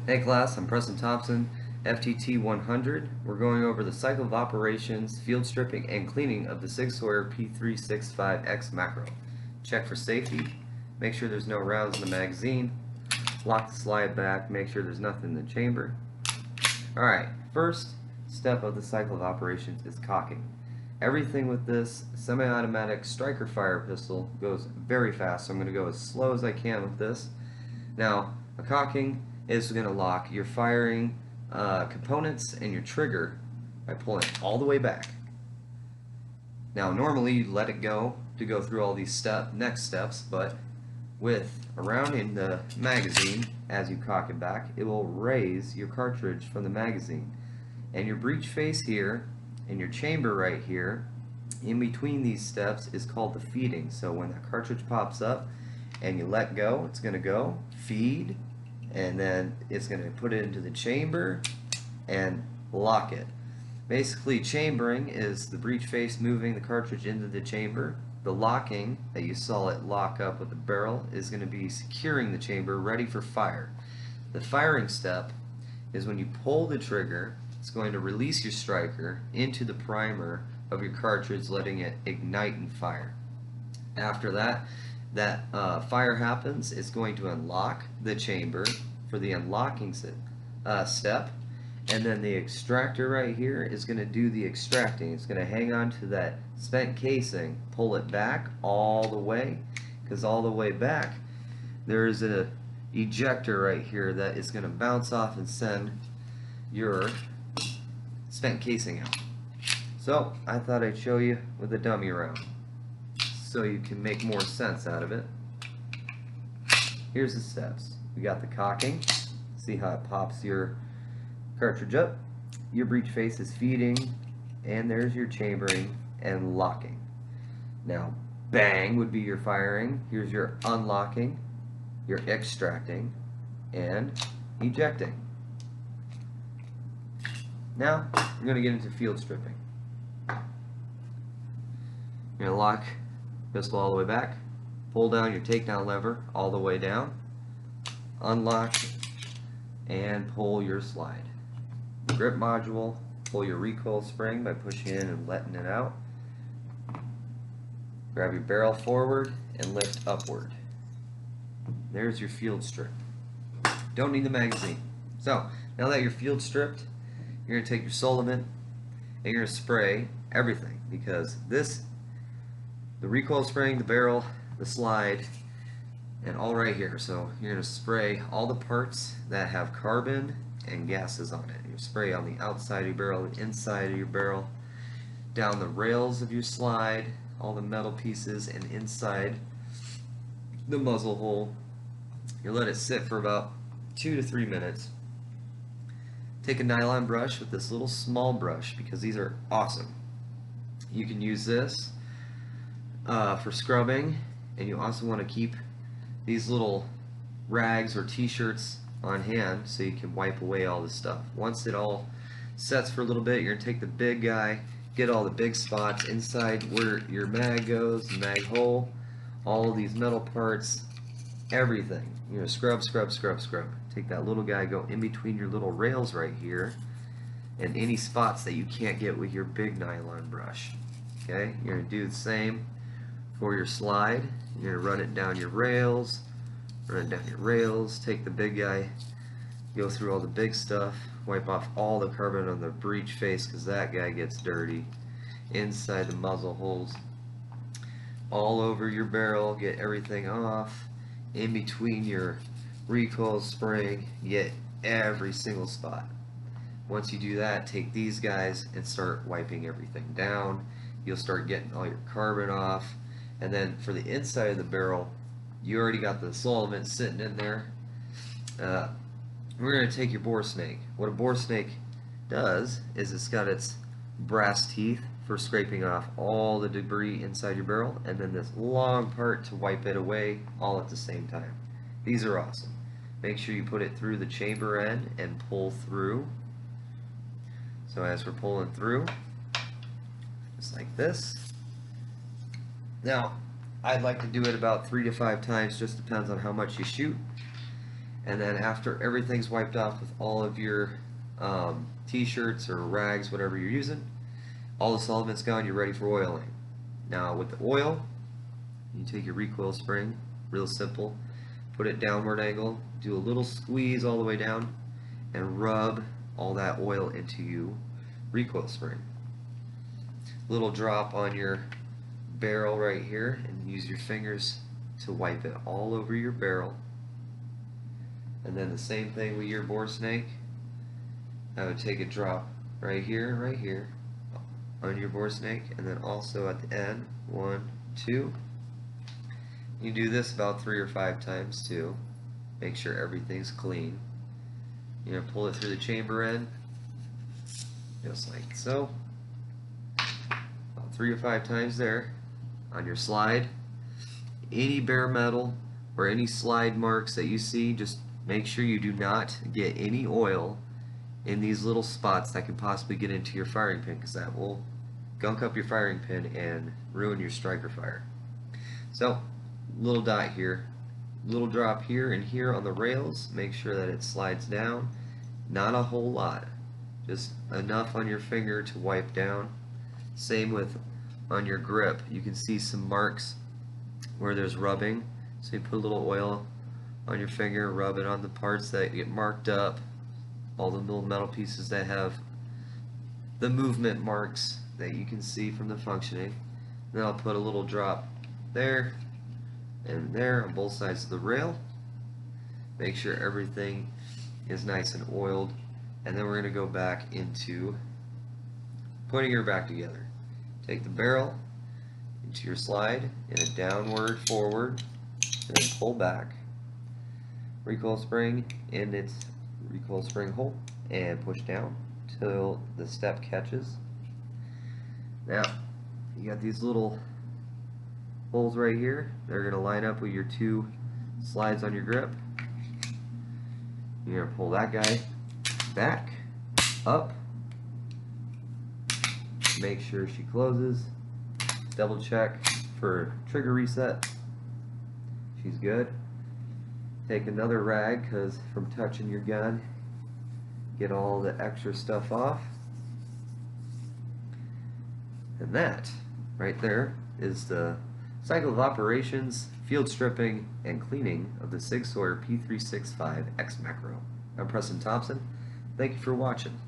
Hey class, I'm Preston Thompson, FTT 100. We're going over the cycle of operations, field stripping, and cleaning of the SIG SAUER P365 XMACRO. Check for safety, make sure there's no rounds in the magazine, lock the slide back, make sure there's nothing in the chamber. Alright, first step of the cycle of operations is cocking. Everything with this semi-automatic striker fire pistol goes very fast, so I'm going to go as slow as I can with this. Now, a cocking is going to lock your firing components and your trigger by pulling it all the way back. Now, normally you let it go to go through all these next steps, but with around in the magazine, as you cock it back, it will raise your cartridge from the magazine. And your breech face here and your chamber right here, in between these steps, is called the feeding. So when that cartridge pops up and you let go, it's going to go feed, and then it's going to put it into the chamber and lock it. Basically, chambering is the breech face moving the cartridge into the chamber. The locking that you saw it lock up with the barrel is going to be securing the chamber ready for fire. The firing step is when you pull the trigger, it's going to release your striker into the primer of your cartridge, letting it ignite and fire. After that, fire happens, it's going to unlock the chamber for the unlocking step, and then the extractor right here is going to do the extracting. It's going to hang on to that spent casing, pull it back all the way, because all the way back there is an ejector right here that is going to bounce off and send your spent casing out. So I thought I'd show you with a dummy round so you can make more sense out of it. Here's the steps. We got the cocking. See how it pops your cartridge up. Your breech face is feeding, and there's your chambering and locking. Now, bang would be your firing. Here's your unlocking, your extracting, and ejecting. Now, we're going to get into field stripping. You're going to lock pistol all the way back, pull down your takedown lever all the way down, unlock, and pull your slide. Grip module, pull your recoil spring by pushing in and letting it out. Grab your barrel forward and lift upward. There's your field strip. Don't need the magazine. So, now that you're field stripped, you're going to take your Sullivan and you're going to spray everything, because the recoil spring, the barrel, the slide, and all right here. So you're going to spray all the parts that have carbon and gases on it. You spray on the outside of your barrel, the inside of your barrel, down the rails of your slide, all the metal pieces, and inside the muzzle hole. You let it sit for about 2 to 3 minutes. Take a nylon brush with this little small brush, because these are awesome. You can use this for scrubbing, and you also want to keep these little rags or t-shirts on hand so you can wipe away all this stuff. Once it all sets for a little bit, you're going to take the big guy, get all the big spots inside where your mag goes, the mag hole, all of these metal parts, everything. You're going to scrub, scrub, scrub, scrub. Take that little guy, go in between your little rails right here, and any spots that you can't get with your big nylon brush. Okay, you're going to do the same for your slide. You're going to run it down your rails, take the big guy, go through all the big stuff, wipe off all the carbon on the breech face, because that guy gets dirty, inside the muzzle holes, all over your barrel, get everything off, in between your recoil spring, get every single spot. Once you do that, take these guys and start wiping everything down. You'll start getting all your carbon off. And then for the inside of the barrel, you already got the Sullivan sitting in there. We're going to take your bore snake. What a bore snake does is it's got its brass teeth for scraping off all the debris inside your barrel, and then this long part to wipe it away all at the same time. These are awesome. Make sure you put it through the chamber end and pull through. So as we're pulling through, just like this. Now, I'd like to do it about 3 to 5 times, just depends on how much you shoot. And then after everything's wiped off with all of your t-shirts or rags, whatever you're using, all the solvent's gone, you're ready for oiling. Now with the oil, you take your recoil spring, real simple, put it downward angle, do a little squeeze all the way down, and rub all that oil into you recoil spring. Little drop on your barrel right here, and use your fingers to wipe it all over your barrel. And then the same thing with your bore snake. I would take a drop right here on your bore snake, and then also at the end, 1, 2. You do this about 3 or 5 times too. Make sure everything's clean. You're gonna pull it through the chamber end, just like so. About 3 or 5 times there. On your slide, any bare metal or any slide marks that you see, just make sure you do not get any oil in these little spots that can possibly get into your firing pin, because that will gunk up your firing pin and ruin your striker fire. So, little dot here, little drop here and here on the rails. Make sure that it slides down. Not a whole lot, just enough on your finger to wipe down. Same with on your grip. You can see some marks where there's rubbing, so you put a little oil on your finger, rub it on the parts that get marked up, all the little metal pieces that have the movement marks that you can see from the functioning. Then I'll put a little drop there and there on both sides of the rail. Make sure everything is nice and oiled, and then we're going to go back into putting her back together. Take the barrel into your slide in a downward forward, and then pull back. Recoil spring in its recoil spring hole, and push down till the step catches. Now you got these little holes right here. They're going to line up with your 2 slides on your grip. You're going to pull that guy back, up, make sure she closes, double check for trigger reset, she's good. Take another rag, because from touching your gun, get all the extra stuff off. And that right there is the cycle of operations, field stripping, and cleaning of the SIG SAUER P365 XMACRO. I'm Preston Thompson. Thank you for watching.